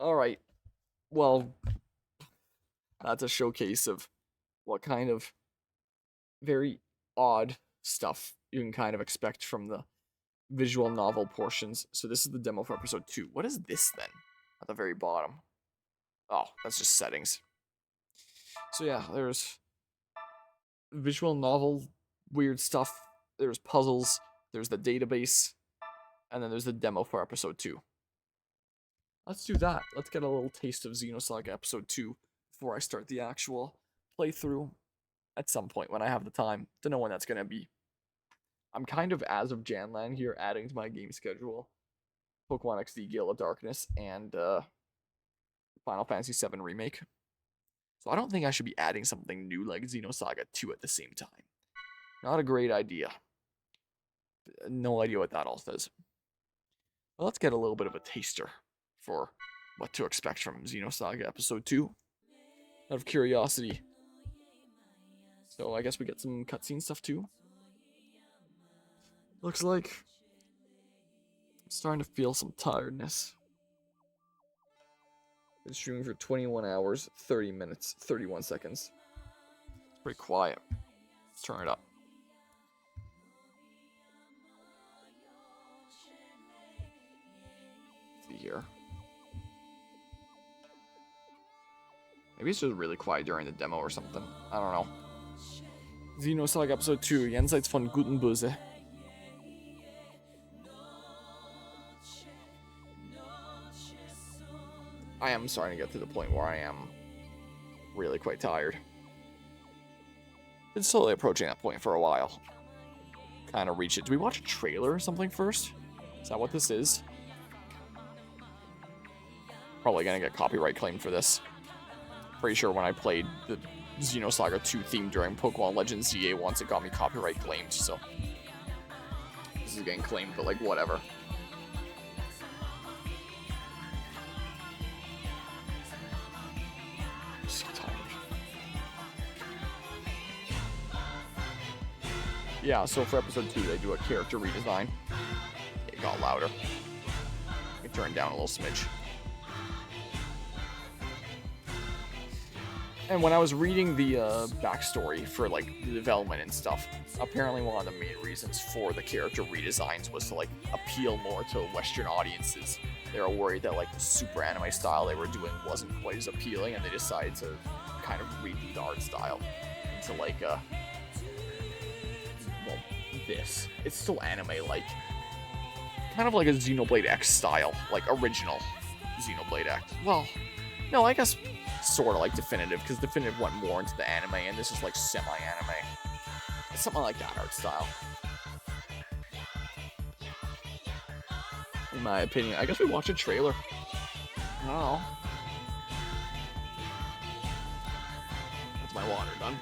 Alright. Well, that's a showcase of what kind of very odd stuff you can kind of expect from the visual novel portions. So this is the demo for episode 2. What is this then? At the very bottom. Oh, that's just settings. So yeah, there's visual novel weird stuff. There's puzzles. There's the database. And then there's the demo for episode 2. Let's do that. Let's get a little taste of Xenosaga Episode 2 before I start the actual playthrough at some point when I have the time. Don't know when that's going to be. I'm kind of, as of JanLAN here, adding to my game schedule Pokemon XD Gale of Darkness and Final Fantasy VII Remake. So I don't think I should be adding something new like Xenosaga 2 at the same time. Not a great idea. No idea what that all says. Well, let's get a little bit of a taster for what to expect from Xenosaga Episode 2. Out of curiosity. So I guess we get some cutscene stuff too. Looks like I'm starting to feel some tiredness. Been streaming for 21 hours, 30 minutes, 31 seconds. It's pretty quiet. Let's turn it up. Let's see here. Maybe it's just really quiet during the demo or something. I don't know. Xenosaga Episode 2, Jenseits von Gut und Böse. I am starting to get to the point where I am really quite tired. Been slowly approaching that point for a while. Kind of reach it. Do we watch a trailer or something first? Is that what this is? Probably gonna get copyright claimed for this. Pretty sure when I played the Xenosaga 2 theme during Pokemon Legends ZA once, it got me copyright claimed, so this is getting claimed, but like whatever. I'm so tired. Yeah, so for episode 2 they do a character redesign. It got louder. I can turn it down a little smidge. And when I was reading the backstory for like the development and stuff, apparently one of the main reasons for the character redesigns was to like appeal more to Western audiences. They were worried that like the super anime style they were doing wasn't quite as appealing, and they decided to kind of redo the art style into like well, this. It's still anime-like, kind of like a Xenoblade X style, like original Xenoblade X. Well, no, I guess sort of like Definitive, because Definitive went more into the anime, and this is like semi-anime. It's something like that art style, in my opinion. I guess we watch a trailer. I don't know. That's my water done.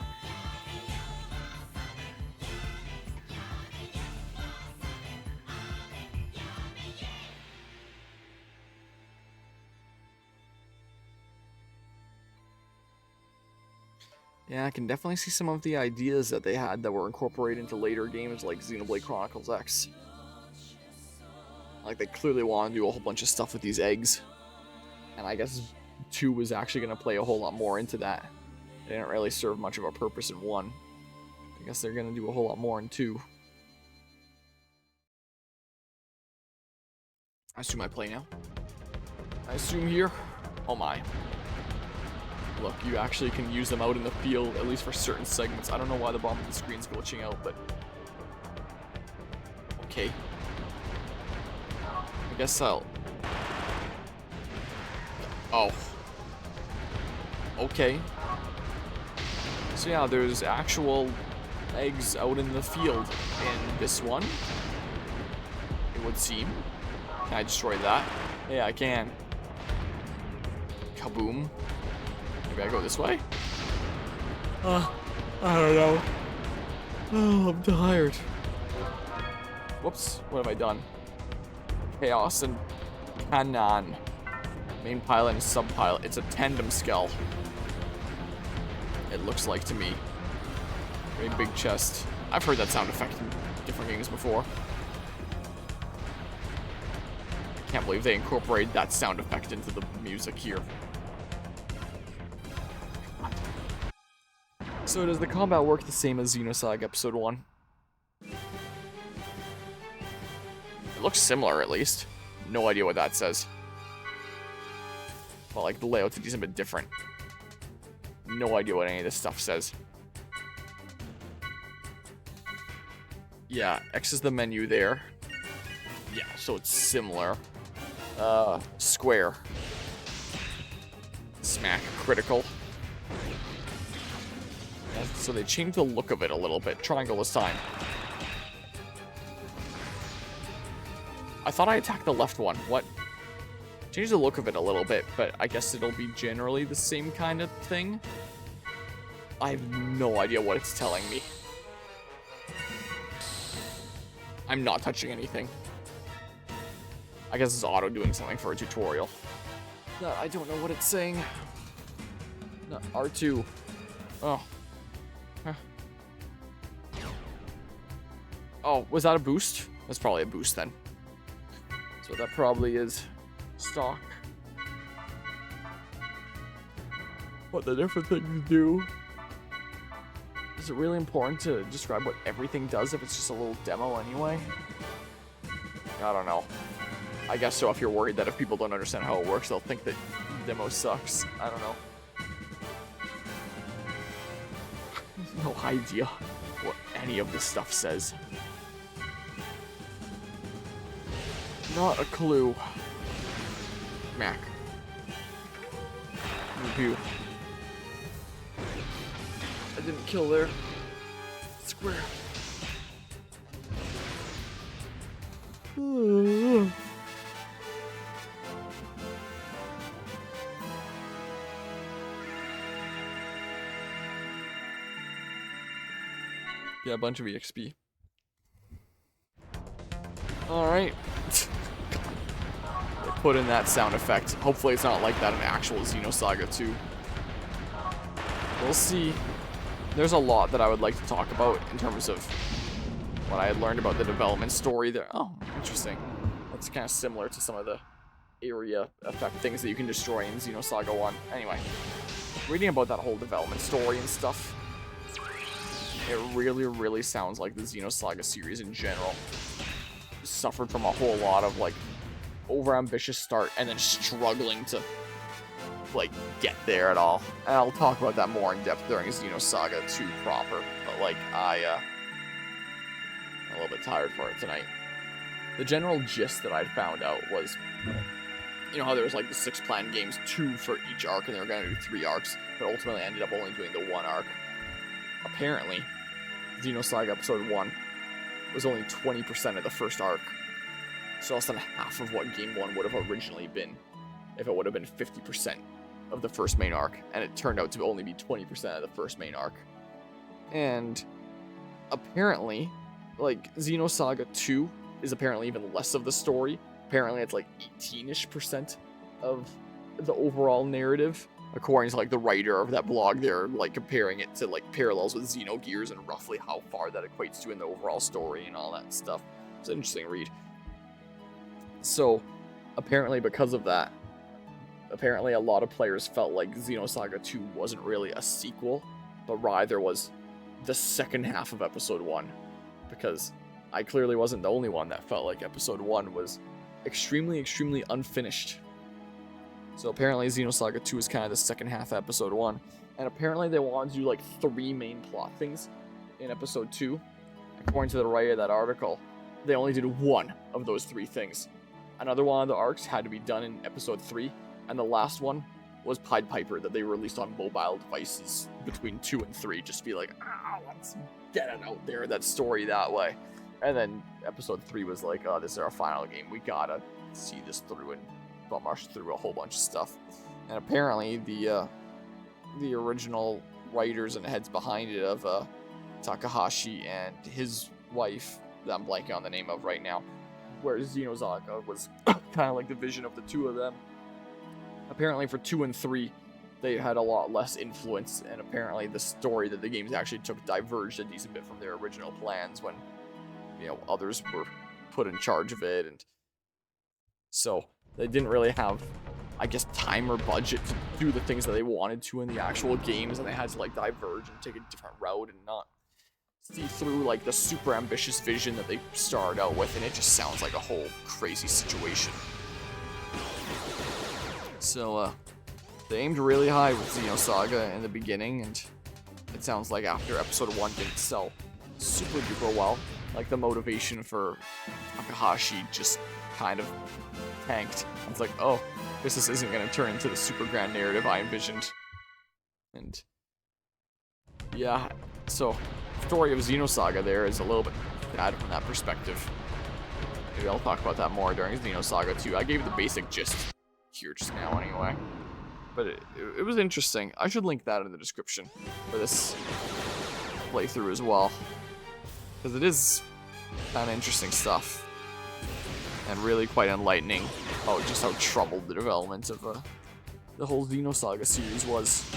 Yeah, I can definitely see some of the ideas that they had that were incorporated into later games like Xenoblade Chronicles X. Like, they clearly want to do a whole bunch of stuff with these eggs. And I guess 2 was actually going to play a whole lot more into that. They didn't really serve much of a purpose in 1. I guess they're going to do a whole lot more in 2. I assume I play now. I assume here. Oh my. Look, you actually can use them out in the field, at least for certain segments. I don't know why the bottom of the screen's glitching out, but okay. I guess I'll... Oh. Okay. So yeah, there's actual eggs out in the field in this one, it would seem. Can I destroy that? Yeah, I can. Kaboom. Maybe I go this way? I don't know. Oh, I'm tired. Whoops, what have I done? Chaos and Kanan. Main pilot and sub-pilot. It's a tandem skull. It looks like to me. Very big chest. I've heard that sound effect in different games before. I can't believe they incorporated that sound effect into the music here. So does the combat work the same as Xenosaga Episode 1? It looks similar, at least. No idea what that says. But, like, the layout's a decent bit different. No idea what any of this stuff says. Yeah, X is the menu there. Yeah, so it's similar. Square. Smack, critical. Yeah, so they changed the look of it a little bit. Triangle this time. I thought I attacked the left one. What? Changed the look of it a little bit, but I guess it'll be generally the same kind of thing. I have no idea what it's telling me. I'm not touching anything. I guess it's auto doing something for a tutorial. No, I don't know what it's saying. No, R2. Oh. Huh. Oh, was that a boost? That's probably a boost then. So that probably is stock. What the different things do. Is it really important to describe what everything does if it's just a little demo anyway? I don't know. I guess so if you're worried that if people don't understand how it works, they'll think that demo sucks. I don't know. No idea what any of this stuff says. Not a clue. Mac. Review. I didn't kill there. Square. Yeah, a bunch of EXP. Alright. They put in that sound effect. Hopefully it's not like that in actual Xenosaga 2. We'll see. There's a lot that I would like to talk about in terms of what I had learned about the development story there. Oh, interesting. That's kind of similar to some of the area effect things that you can destroy in Xenosaga 1. Anyway, reading about that whole development story and stuff, it really, really sounds like the Xenosaga series in general suffered from a whole lot of, like, overambitious start and then struggling to, like, get there at all. And I'll talk about that more in depth during Xenosaga 2 proper, but, like, I'm a little bit tired for it tonight. The general gist that I'd found out was, you know how there was, like, the 6 planned games, 2 for each arc, and they were going to do 3 arcs, but ultimately ended up only doing the 1 arc. Apparently, Xenosaga Episode 1 was only 20% of the first arc, so less than half of what Game 1 would have originally been if it would have been 50% of the first main arc, and it turned out to only be 20% of the first main arc. And apparently, like, Xenosaga 2 is apparently even less of the story. Apparently it's like 18-ish% of the overall narrative, according to, like, the writer of that blog. They're, like, comparing it to, like, parallels with Xenogears and roughly how far that equates to in the overall story and all that stuff. It's an interesting read. So, apparently because of that, apparently a lot of players felt like Xenosaga 2 wasn't really a sequel, but rather was the second half of Episode 1, because I clearly wasn't the only one that felt like Episode 1 was extremely, extremely unfinished. So apparently Xenosaga 2 is kind of the second half of Episode 1, and apparently they wanted to do, like, 3 main plot things in Episode 2. According to the writer of that article, they only did 1 of those 3 things. Another one of the arcs had to be done in Episode 3, and the last one was Pied Piper that they released on mobile devices between 2 and 3, just to be like, let's get it out there, that story that way. And then Episode 3 was like, oh, this is our final game, we gotta see this through and bum rush through a whole bunch of stuff. And apparently the original writers and heads behind it of Takahashi and his wife, that I'm blanking on the name of right now, where Xenosaga was kind of like the vision of the two of them. Apparently for 2 and 3, they had a lot less influence, and apparently the story that the games actually took diverged a decent bit from their original plans when, you know, others were put in charge of it. And so They didn't really have, I guess, time or budget to do the things that they wanted to in the actual games, and they had to like diverge and take a different route and not see through like the super ambitious vision that they started out with, and it just sounds like a whole crazy situation. So they aimed really high with Xenosaga in the beginning, and it sounds like after episode 1 didn't sell super duper well, like the motivation for Takahashi just kind of tanked. It's like, oh, this isn't going to turn into the super grand narrative I envisioned. And yeah, so the story of Xenosaga there is a little bit sad from that perspective. Maybe I'll talk about that more during Xenosaga 2. I gave the basic gist here just now anyway. But it was interesting. I should link that in the description for this playthrough as well, because it is kind of interesting stuff. And really quite enlightening about just how troubled the development of the whole Xenosaga series was.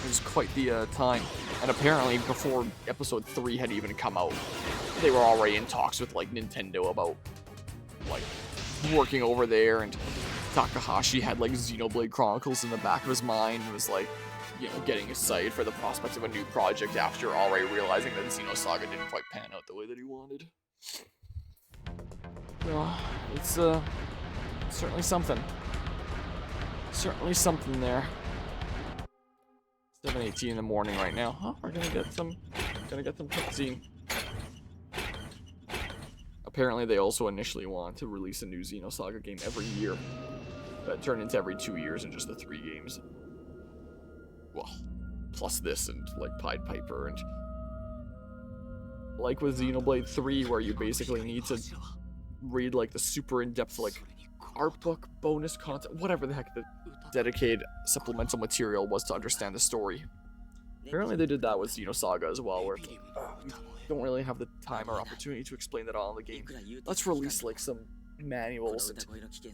It was quite the time. And apparently before episode 3 had even come out, they were already in talks with like Nintendo about like working over there, and Takahashi had like Xenoblade Chronicles in the back of his mind and was like, you know, getting excited for the prospect of a new project after already realizing that Xenosaga didn't quite pan out the way that he wanted. It's certainly something. Certainly something there. 7:18 in the morning right now. Huh? We're gonna get some cutscene. Apparently, they also initially want to release a new Xenosaga game every year. That turned into every 2 years in just the 3 games. Well, plus this and like Pied Piper and like with Xenoblade 3, where you basically need to read like the super in-depth like art book, bonus content, whatever the heck the dedicated supplemental material was to understand the story. Apparently they did that with Xenosaga as well, where we don't really have the time or opportunity to explain that all in the game. Let's release like some manuals and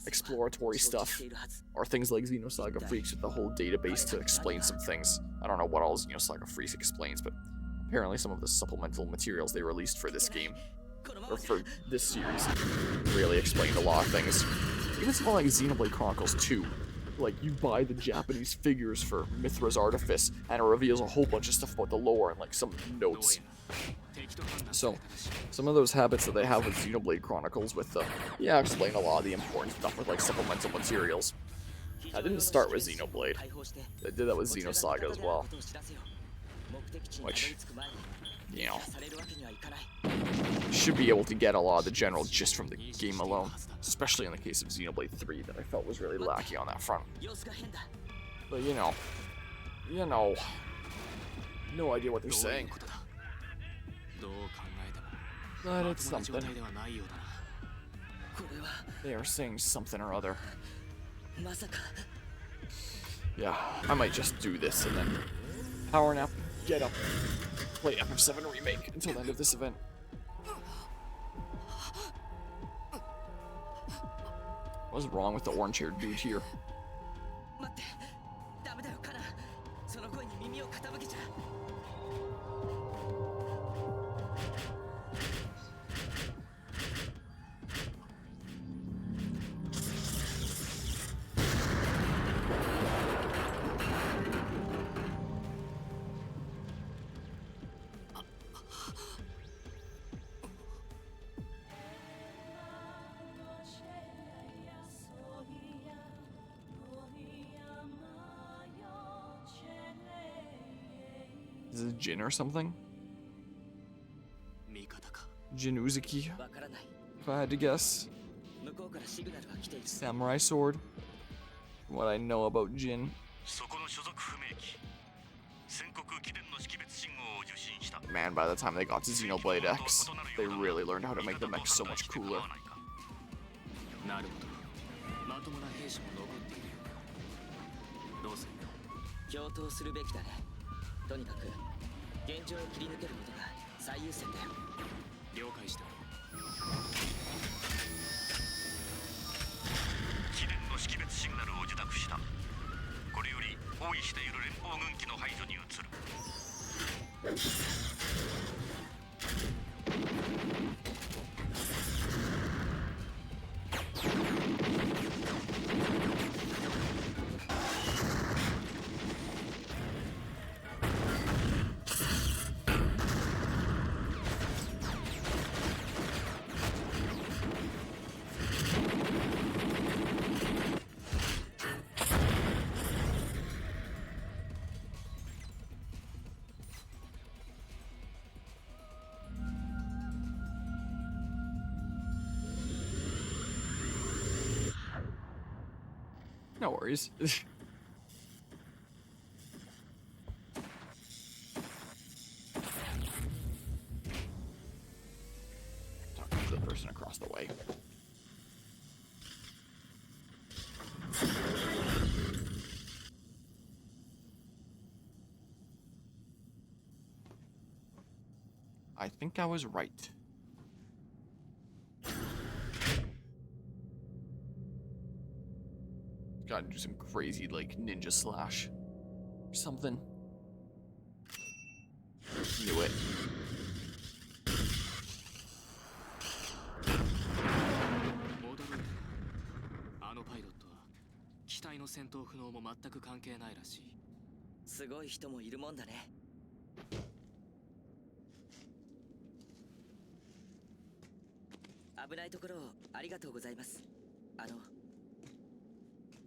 exploratory stuff, or things like Xenosaga Freaks with the whole database to explain some things. I don't know what all Xenosaga Freaks explains, but apparently some of the supplemental materials they released for this game, or for this series, really explained a lot of things. Even something like Xenoblade Chronicles 2, like you buy the Japanese figures for Mithra's Artifice, and it reveals a whole bunch of stuff about the lore and like some notes. So, some of those habits that they have with Xenoblade Chronicles with explain a lot of the important stuff with like supplemental materials. I didn't start with Xenoblade. I did that with Xenosaga as well. Which, you know, should be able to get a lot of the general gist from the game alone, especially in the case of Xenoblade 3 that I felt was really lacking on that front. But you know, no idea what they're saying. But it's something. They are saying something or other. Yeah, I might just do this and then power nap, get up, play FF7 Remake until the end of this event. What's wrong with the orange-haired dude here? Is this Jin or something? Jin Uzuki, if I had to guess. Samurai sword. From what I know about Jin. Man, by the time they got to Xenoblade X, they really learned how to make the mech so much cooler. No worries. Talking to the person across the way. I think I was right. Gotta do some crazy, like, ninja slash or something. Knew it. あのパイロットは機体の戦闘不能も全く関係ないらしい。すごい人もいるもんだね。危ないところをありがとうございます。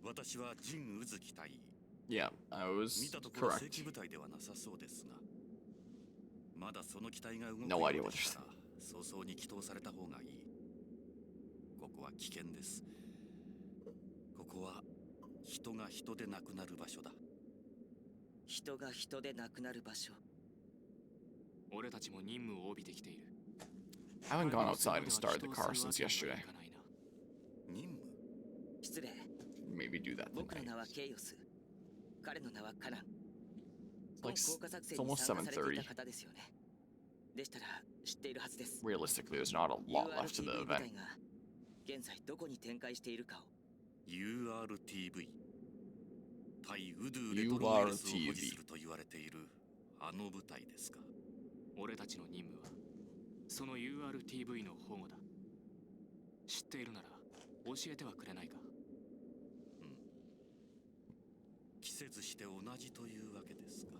私は陣渦機体。Yeah, I was 見たところ正 correct. 規部隊ではなさそうですが、まだその機体が動く No よ idea う what で you're したら、早々に起動された方がいい。ここは危険です。ここは人が人で亡くなる場所だ。人が人で亡くなる場所。俺たちも任務を帯びてきている。I haven't gone outside and started the car since yesterday. 任務？失礼。 Maybe do that 僕の tonight. 名はケイオス。彼の名はカナン。 Like, 降下作戦 it's に almost 参加されてい 7:30. た方ですよね。でしたら知っているはずです。 Realistically, there's not a lot left to the URTV 部 event. 隊が現在どこに展開しているかを。URTV。対ウドゥレトロウイルスを保持すると言われているあの部隊ですか。俺たちの任務はその URTV の保護だ。知っているなら教えてはくれないか。季節して同じというわけですか。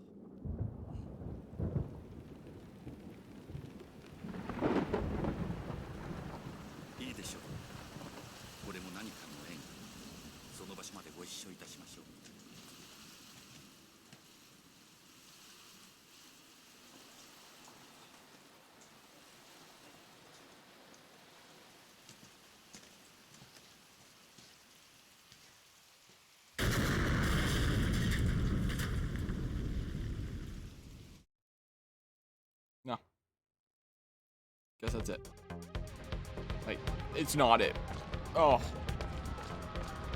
いいでしょう。これも何かの縁。その場所までご一緒いたしましょう。No. Guess that's it. Like, it's not it. Oh.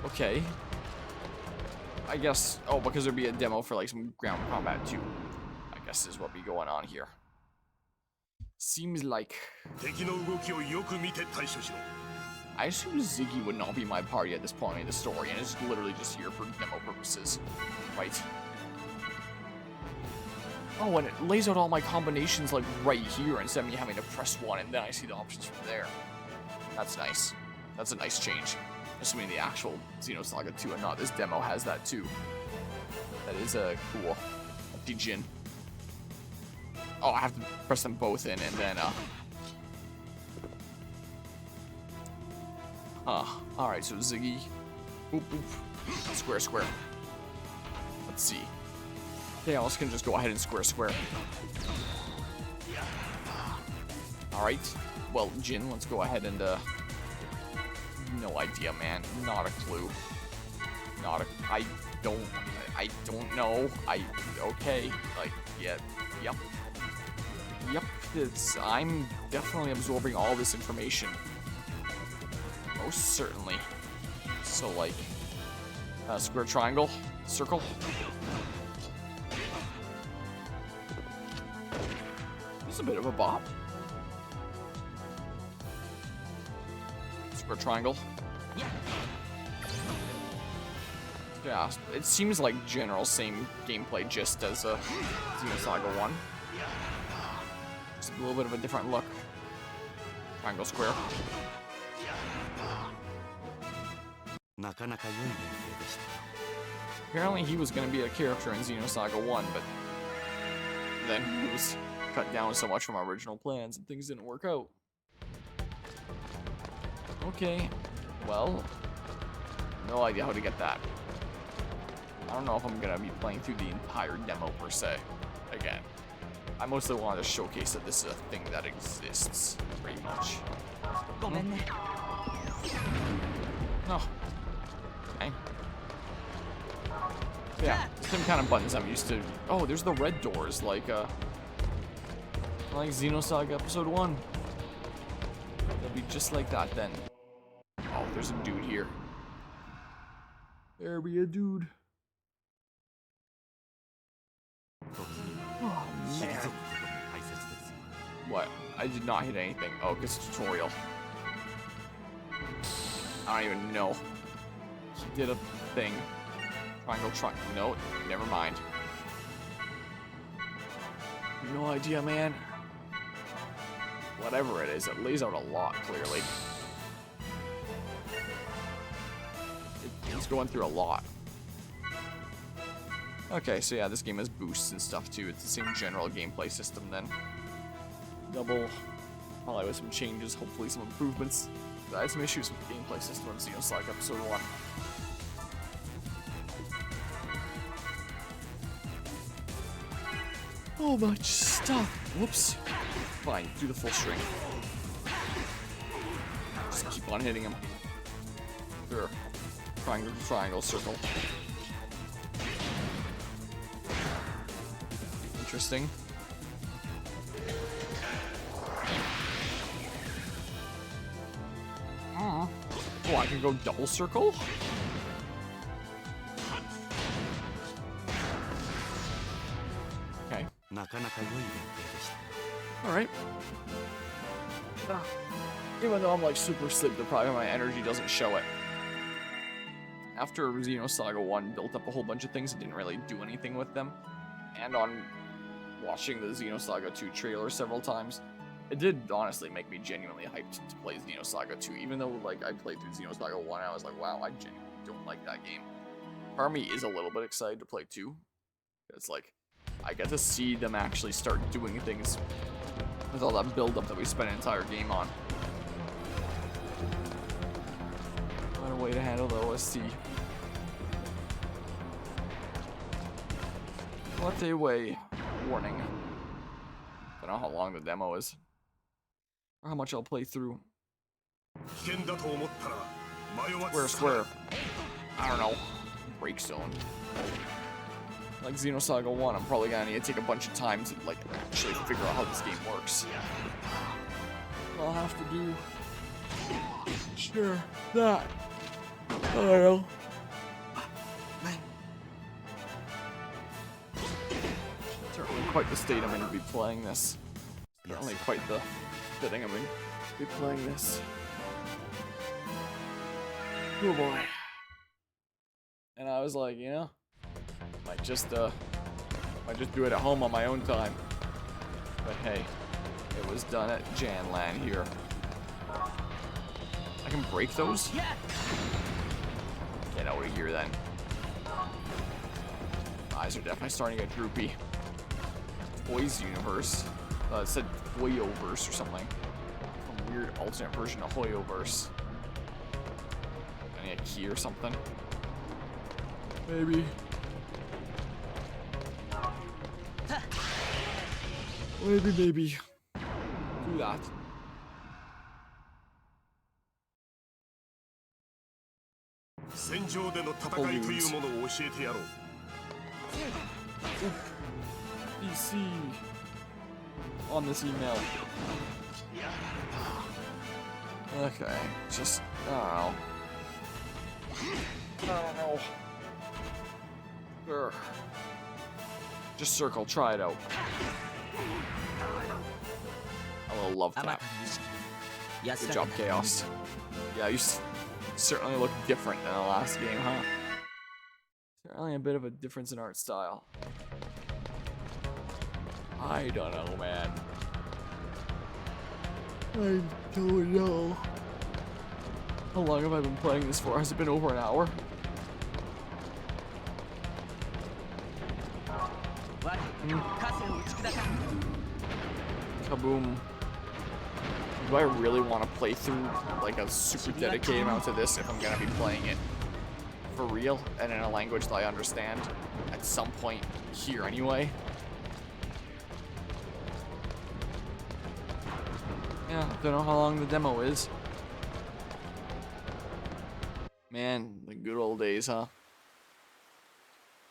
Okay. I guess, oh, because there'd be a demo for like some ground combat too. I guess is what be going on here. Seems like... I assume Ziggy would not be my party at this point in the story, and is literally just here for demo purposes. Right. Oh, and it lays out all my combinations like right here instead of me having to press one and then I see the options from there. That's nice. That's a nice change. Assuming the actual Xenosaga 2 and not this demo has that too. That is cool. Dijin. Oh, I have to press them both in and then alright, so Ziggy. Boop boop. Square square. Let's see. Okay, else can just go ahead and square. Alright. Well, Jin, let's go ahead and, no idea, man. Not a clue. I don't know. Okay. Like, yeah, yep. I'm definitely absorbing all this information. Most certainly. So, like, square, triangle, circle. It's a bit of a bop. Square triangle. Yeah, it seems like general same gameplay just as Xenosaga 1. Just a little bit of a different look. Triangle, square. Apparently he was going to be a character in Xenosaga 1, but then he was cut down so much from our original plans and things didn't work out. Okay, well, no idea how to get that. I don't know if I'm gonna be playing through the entire demo per se again. I mostly wanted to showcase that this is a thing that exists, pretty much. Oh. Okay. Yeah, same kind of buttons I'm used to. Oh, there's the red doors, like Xenosaga Episode 1. It'll be just like that then. Oh, there's a dude here. There be a dude. Oh, man. What? I did not hit anything. Oh, it's a tutorial. I don't even know. He did a thing. Triangle. No, never mind. No idea, man. Whatever it is, it lays out a lot, clearly. It's going through a lot. Okay, so yeah, this game has boosts and stuff too. It's the same general gameplay system then. Double, probably with some changes, hopefully some improvements. I had some issues with the gameplay system of Xenosaga Episode 1. Oh, much stuff. Whoops. Fine, do the full string. Just keep on hitting him. Sure. Triangle, circle. Interesting. Oh, I can go double circle? Okay. Alright. Even though I'm like super sleep deprived, my energy doesn't show it. After Xenosaga 1 built up a whole bunch of things, I didn't really do anything with them. And on watching the Xenosaga 2 trailer several times, it did honestly make me genuinely hyped to play Xenosaga 2, even though like I played through Xenosaga 1, I was like, wow, I genuinely don't like that game. Part of me is a little bit excited to play 2. It's like, I get to see them actually start doing things with all that build-up that we spent an entire game on. What a way to handle the OST. What a way. Warning. I don't know how long the demo is. Or how much I'll play through. Square. I don't know. Break zone. Like Xenosaga 1, I'm probably gonna need to take a bunch of time to like actually figure out how this game works. I'll have to do sure that. I don't know. Certainly quite the state I'm going to be playing this. Certainly quite the fitting I'm going to be playing this. Oh boy. And I was like, you know, might just do it at home on my own time. But hey, it was done at JanLAN here. I can break those? Get out of here then. Eyes are definitely starting to get droopy. Toys Universe. It said Hoyoverse or something. Some weird alternate version of Hoyoverse. I need a key or something. Maybe. Maybe. Do that. PC on this email. Okay, just I don't know. Sure. Just circle, try it out. A little love tap. Good job, Chaos. Yeah, you certainly look different than the last game, huh? Certainly a bit of a difference in art style. I don't know, man. I don't know. How long have I been playing this for? Has it been over an hour? Kaboom. Do I really want to play through like a super dedicated amount to this if I'm gonna be playing it for real and in a language that I understand at some point here anyway? Yeah, don't know how long the demo is. Man, the good old days, huh?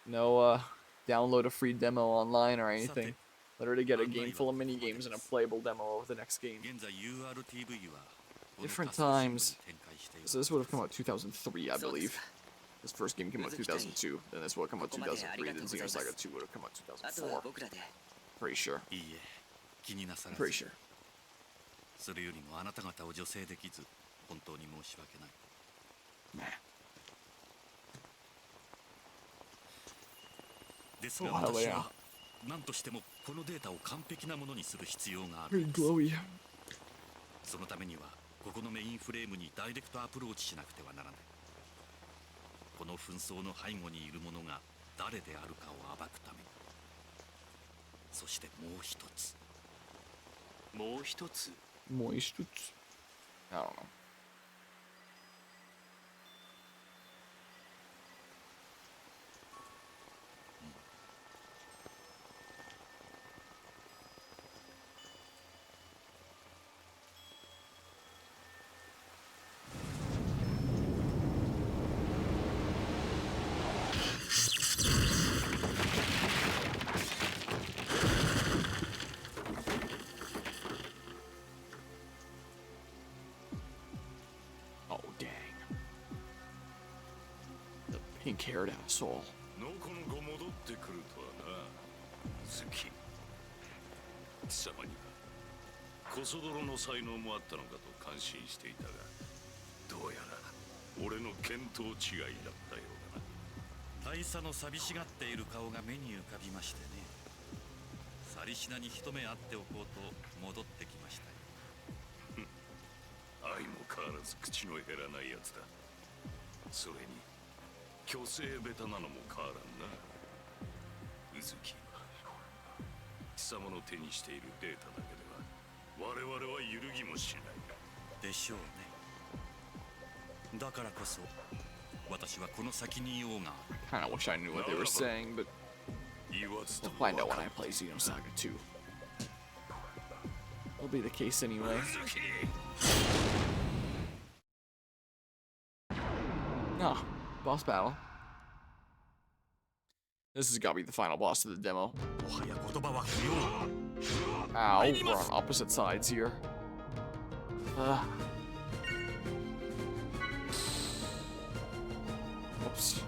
No, download a free demo online or anything. Literally get a game full of mini games and a playable demo of the next game. 現在 URTV はこの Different 仮想新聞に times. 展開している So this would have come out 2003, I believe. This first game came out 2002. Then this would have come out 2003. Then Xenosaga 2 would have come out 2004. Pretty sure. いいえ気になさら Pretty ず sure. それよりもあなた方を助成できず本当に申し訳ない Nah. ですが Oh, hell 私 yeah. は何としてもこのデータを完璧なものにする必要がある Pretty glowy. そのためにはここのメインフレームにダイレクトアプローチしなくてはならないこの紛争の背後にいる者が誰であるかを暴くためにそしてもう一つもう一つ Moist. I don't know. Oh, dang. The pink-haired asshole. のこのこ戻ってくるとはな好き貴様にはコソ泥の才能もあったのかと感心していたがどうやら俺の見当違いだったようだな大佐の寂しがっている顔が目に浮かびましてねサリシナに一目会っておこうと戻ってきましたよ愛も変わらず口の減らないやつだそれに虚勢ベタなのも変わらんなウズキ貴様の手にしているデータだけでは我々は揺るぎもしないでしょうねだからこそ私はこの先にいようが Kinda wish I knew what they were saying, but 言わずと we'll も find out わ when か I る play Xenosaga 2. It'll be the case anyway. ウズキ Ah, boss battle. This has got to be the final boss of the demo. もはや言葉は不要 Ow, we're on opposite sides here. Oops.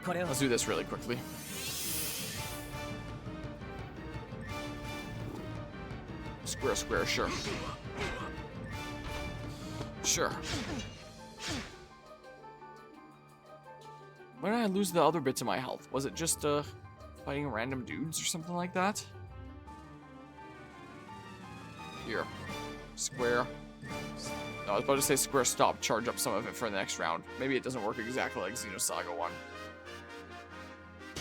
Let's do this really quickly. Square, square, sure. Sure. When did I lose the other bits of my health? Was it just, fighting random dudes or something like that? Here. Square. No, I was about to say square stop, charge up some of it for the next round. Maybe it doesn't work exactly like Xenosaga 1.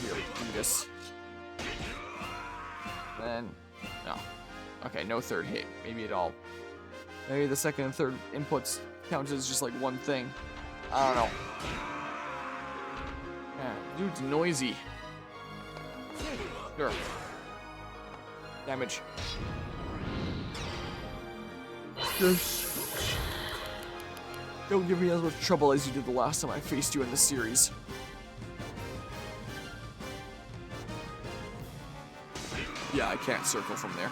Here, do this. Then, no. Okay, no third hit. Maybe at all. Maybe the second and third inputs count as just like one thing. I don't know. Yeah, dude's noisy. Sure. Damage. Yes. Don't give me as much trouble as you did the last time I faced you in the series. Yeah, I can't circle from there.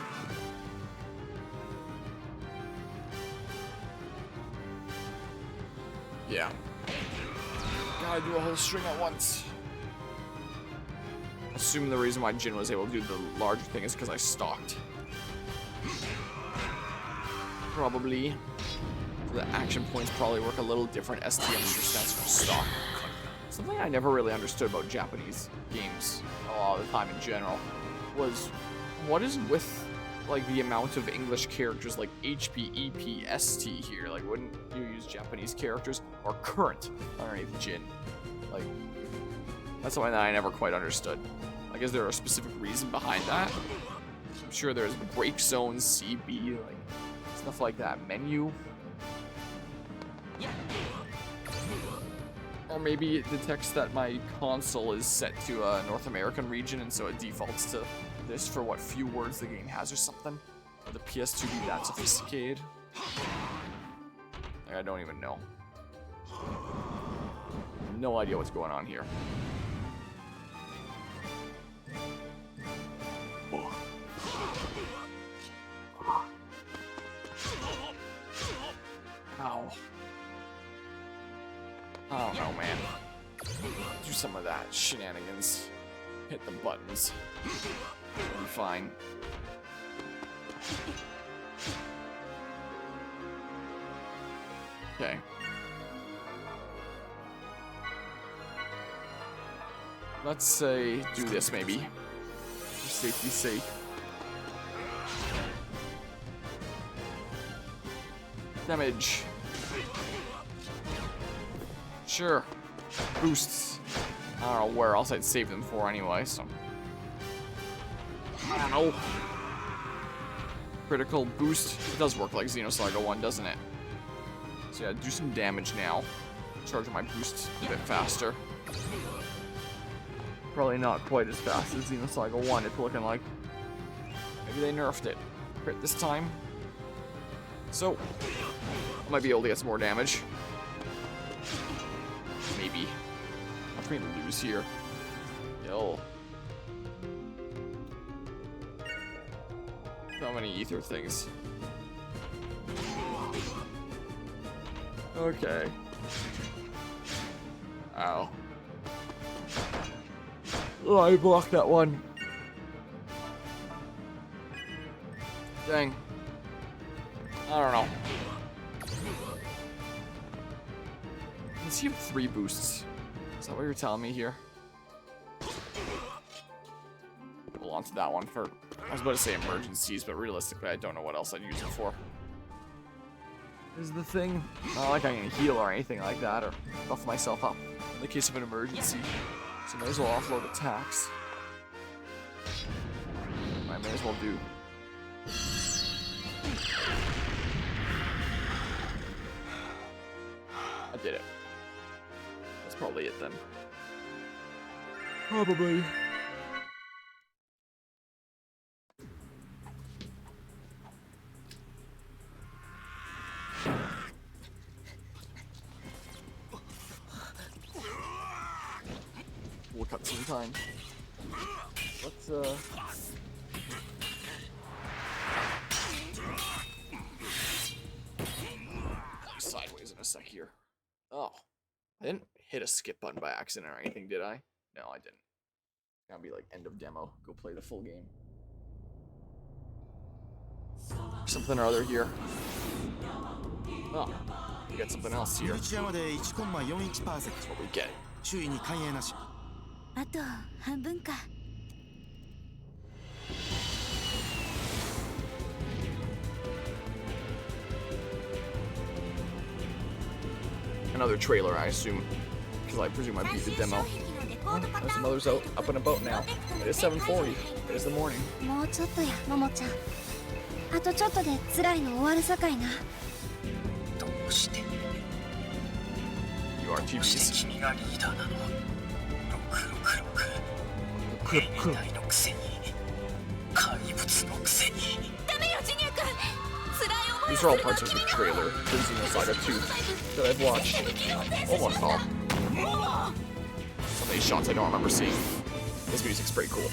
Yeah. Gotta do a whole string at once. Assume the reason why Jin was able to do the larger thing is because I stalked. Probably. The action points probably work a little different. STM understands from stock. Something I never really understood about Japanese games a lot of the time in general was what is with like the amount of English characters like HP, EP, ST here? Like, wouldn't you use Japanese characters or current underneath Jin? Like, that's something that I never quite understood. Like, is there a specific reason behind that? I'm sure there's break zones, CB, like stuff like that. Menu. Or maybe it detects that my console is set to a North American region, and so it defaults to this for what few words the game has or something. Or the PS2 be that sophisticated. Like, I don't even know. No idea what's going on here. Ow. I don't know, man. Do some of that shenanigans. Hit the buttons. It'll be fine. Okay. Let's say do this maybe. For safety's sake. Damage. Sure. Boosts. I don't know where else I'd save them for anyway, so. I don't know. Critical boost. It does work like Xenosaga 1, doesn't it? So yeah, do some damage now. Charge my boost a bit faster. Probably not quite as fast as Xenosaga 1, it's looking like. Maybe they nerfed it. Crit this time. So, I might be able to get some more damage. Maybe. How much we lose here? Yo. So many ether things. Okay. Ow. Oh, I blocked that one. Dang. I don't know. Does he have 3 boosts? Is that what you're telling me here? Hold on to that one for... I was about to say emergencies, but realistically I don't know what else I'd use it for. Is the thing... Not like I can heal or anything like that, or buff myself up in the case of an emergency. So I may as well offload attacks. I may as well do. I did it. That's probably it then. Probably. We'll cut some time. Let's sideways in a sec here. Oh. I didn't hit a skip button by accident or anything, did I? No, I didn't. That'll be like end of demo. Go play the full game. Something or other here. Oh, we got something else here. That's what we get. 周囲に関係なし。あと半分か。Another trailer, I assume, because I presume I beat the demo. Oh, there's some others out, up and about now. It is 7:40. It is the morning. もうちょっとや、ももちゃん。あとちょっとで辛いの終わるさかいな。どうして？ You are TVs. 君がリーダーなの。666。変異体のくせに。怪物のくせに。ダメよ、ジュニア君。 These are all parts of the trailer for Xenosaga 2 that I've watched. Almost all. Some of these shots I don't remember seeing. This music's pretty cool.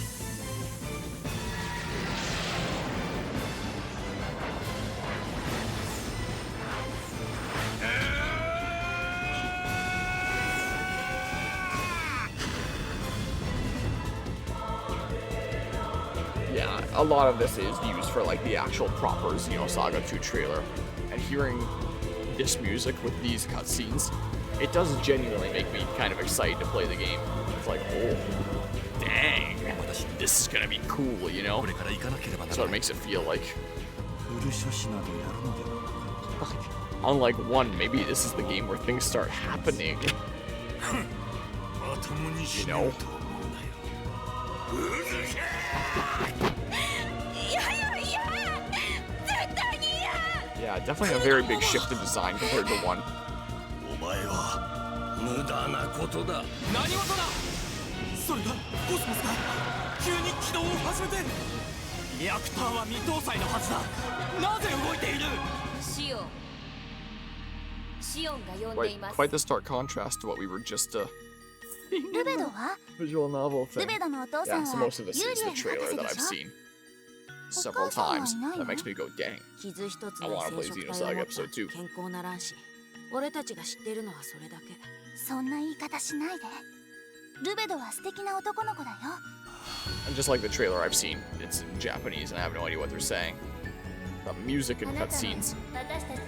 Yeah, a lot of this is used for like the actual proper Xenosaga 2 trailer, and hearing this music with these cutscenes, it does genuinely make me kind of excited to play the game. It's like, oh, dang, this is gonna be cool, you know? That's what it makes it feel like. Unlike 1, maybe this is the game where things start happening. You know? Yeah, definitely a very big shift in design compared to 1. 無駄なことだ。何事だ。それがコスモスが急に起動を始めて。リアクターは未搭載のはずだ。なぜ動いている。シオ。Quite the stark contrast to what we were just seeing ル in ベド the は visual novel ル thing. ベドのお父さ Yeah, ん so は most of this ユ is リエ the ル trailer 博 that 士 I've でしょ seen several times. That makes me go, dang. 傷一つ I ない wanna 生 play 殖体を Xenosaga 持った Episode II. 健康な卵子。俺たちが知ってるのはそれだけ。そんな言い方しないで。ルベドは素敵な男の子だよ。 And just like the trailer I've seen, it's in Japanese and I have no idea what they're saying. The music and cutscenes,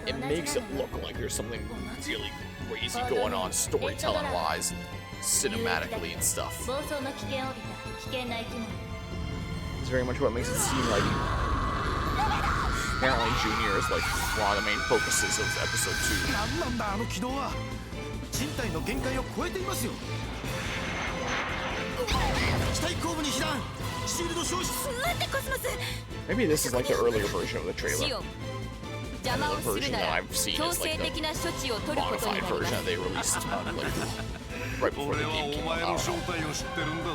it makes it look like there's something really crazy going on storytelling wise, cinematically and stuff. 暴走の危険を帯びた危険な生き物 It's very much what makes it seem like apparently Junior is like one of the main focuses of episode 2. 何なんだあの軌道は。人体の限界を超えていますよ。機体後部に被弾。シールド消失。待ってコスモス。 Maybe this is like the earlier version of the trailer. 死を邪魔を The する version な that ら I've seen 強 is 制 like 的 the な処置を取ることに modified なりま version す that they released like right before 俺 the は game お came 前 out. の I 正 don't know. 体を知ってるんだぜ。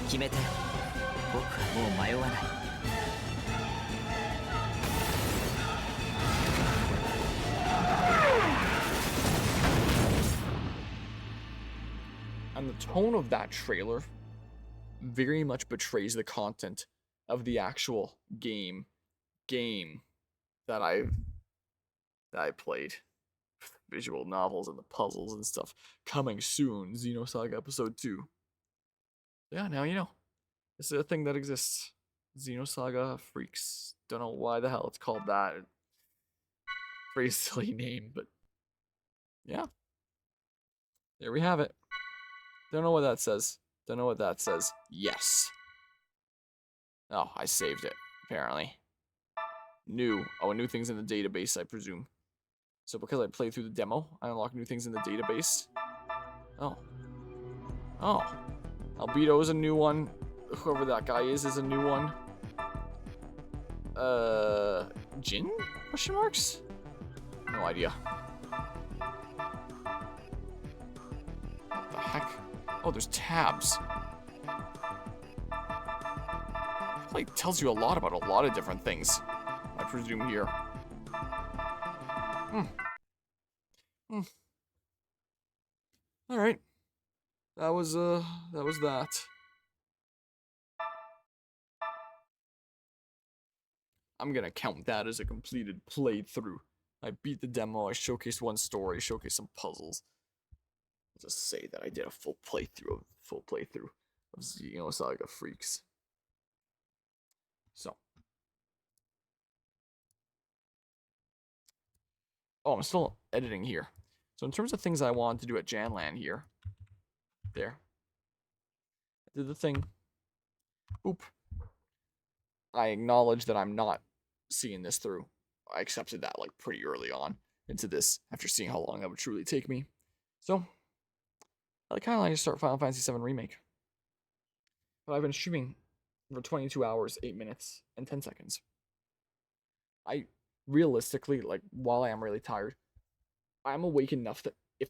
決めたよ。僕はもう迷わない。 And the tone of that trailer very much betrays the content of the actual game that I played. Visual novels and the puzzles and stuff coming soon. Xenosaga Episode II. Yeah, now you know. This is a thing that exists. Xenosaga Freaks. Don't know why the hell it's called that. Pretty silly name, but yeah. There we have it. Don't know what that says. Don't know what that says. Yes. Oh, I saved it, apparently. New. Oh, new things in the database, I presume. So because I played through the demo, I unlock new things in the database. Oh. Oh. Albedo is a new one. Whoever that guy is a new one. Jin? Question marks? No idea. What the heck? Oh, there's tabs. Like tells you a lot about a lot of different things, I presume here. All right. That was that. I'm gonna count that as a completed playthrough. I beat the demo, I showcased one story, showcased some puzzles. I'll just say that I did a full playthrough of Xenosaga Freaks. So. Oh, I'm still editing here. So in terms of things I wanted to do at JanLAN here. There. I did the thing. Oop. I acknowledge that I'm not seeing this through. I accepted that like pretty early on into this after seeing how long that would truly take me. So, I kind of like to start Final Fantasy VII Remake. But I've been streaming for 22 hours, 8 minutes, and 10 seconds. I realistically, like, while I am really tired, I'm awake enough that if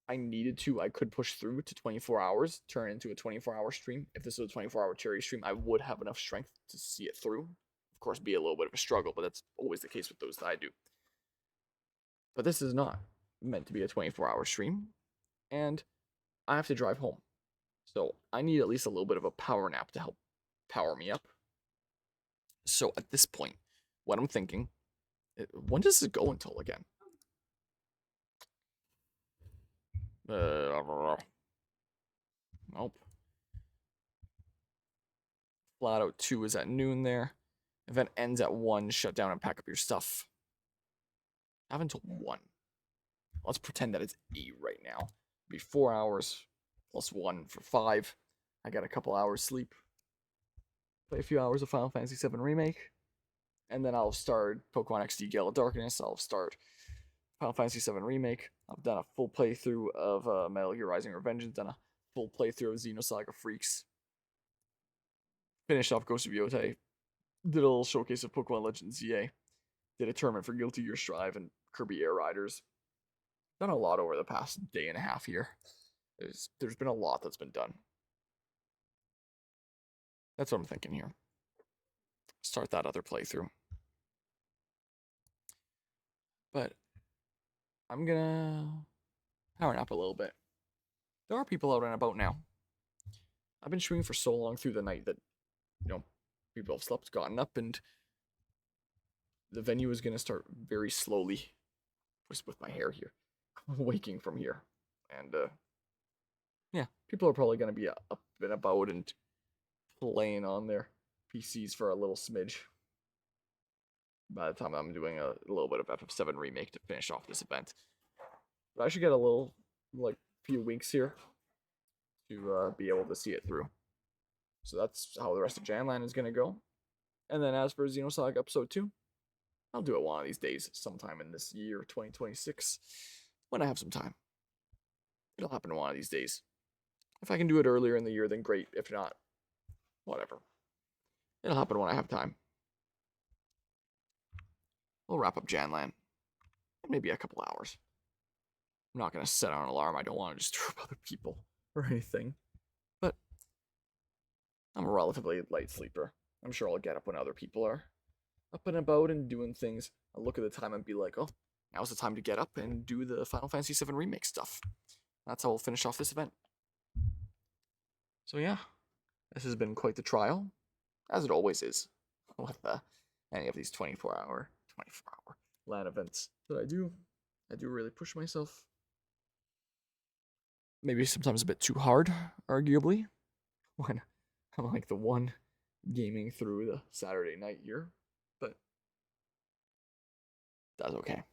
I needed to, I could push through to 24 hours, turn it into a 24-hour stream. If this was a 24-hour cherry stream, I would have enough strength to see it through. Of course, be a little bit of a struggle, but that's always the case with those that I do. But this is not meant to be a 24-hour stream, and I have to drive home. So I need at least a little bit of a power nap to help power me up. So at this point, what I'm thinking, when does it go until again? Nope. Flat out 2 is at noon there. Event ends at 1. Shut down and pack up your stuff. I have until 1. Let's pretend that it's 8 right now. It'll be 4 hours plus 1 for 5. I got a couple hours sleep. Play a few hours of Final Fantasy VII Remake. And then I'll start Pokemon XD Gale of Darkness. I'll start Final Fantasy VII Remake. I've done a full playthrough of Metal Gear Rising Revengeance. Done a full playthrough of Xenosaga Freaks. Finished off Ghost of Yotei. Did a little showcase of Pokemon Legends ZA. Did a tournament for Guilty Gear Strive and Kirby Air Riders. Done a lot over the past day and a half here. There's been a lot that's been done. That's what I'm thinking here. Start that other playthrough. But I'm gonna power nap a little bit. There are people out and about now. I've been streaming for so long through the night that, people have slept, gotten up, and the venue is gonna start very slowly, just with my hair here, waking from here. And, yeah, people are probably gonna be up and about and playing on their PCs for a little smidge by the time I'm doing a little bit of FF7 remake to finish off this event. But I should get a little, few weeks here to be able to see it through. So that's how the rest of JanLAN is going to go. And then as for Xenosaga Episode II, I'll do it one of these days, sometime in this year, 2026, when I have some time. It'll happen one of these days. If I can do it earlier in the year, then great. If not, whatever. It'll happen when I have time. We'll wrap up JanLAN in maybe a couple hours. I'm not going to set an alarm. I don't want to disturb other people or anything. But I'm a relatively light sleeper. I'm sure I'll get up when other people are up and about and doing things. I'll look at the time and be like, oh, now's the time to get up and do the Final Fantasy VII Remake stuff. That's how we'll finish off this event. So yeah, this has been quite the trial, as it always is with any of these 24-hour LAN events that I do. I do really push myself. Maybe sometimes a bit too hard, arguably, when I'm like the one gaming through the Saturday night here, but that's okay.